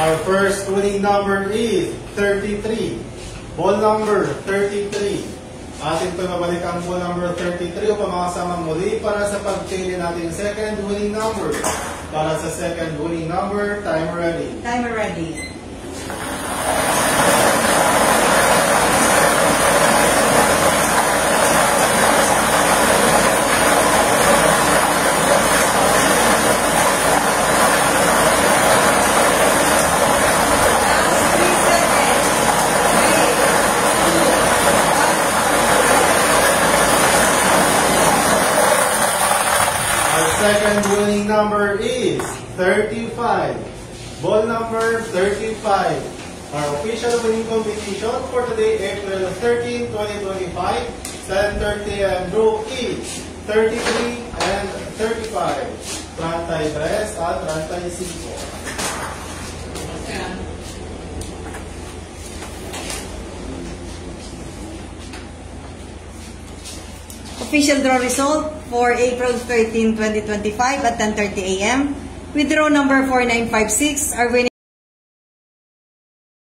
Our first winning number is 33. Ball number 33. Atin ito nabalik ang ball number 33 upang makasama muli para sa pagpili natin second winning number. Para sa second winning number, timer ready. Timer ready. Second winning number is 35. Ball number 35. Our official winning competition for today, April 13, 2025. 10:30 and draw is 33 and 35. 33 at 35. Official draw result for April 13, 2025 at 10:30 a.m. With draw number 4956, our winning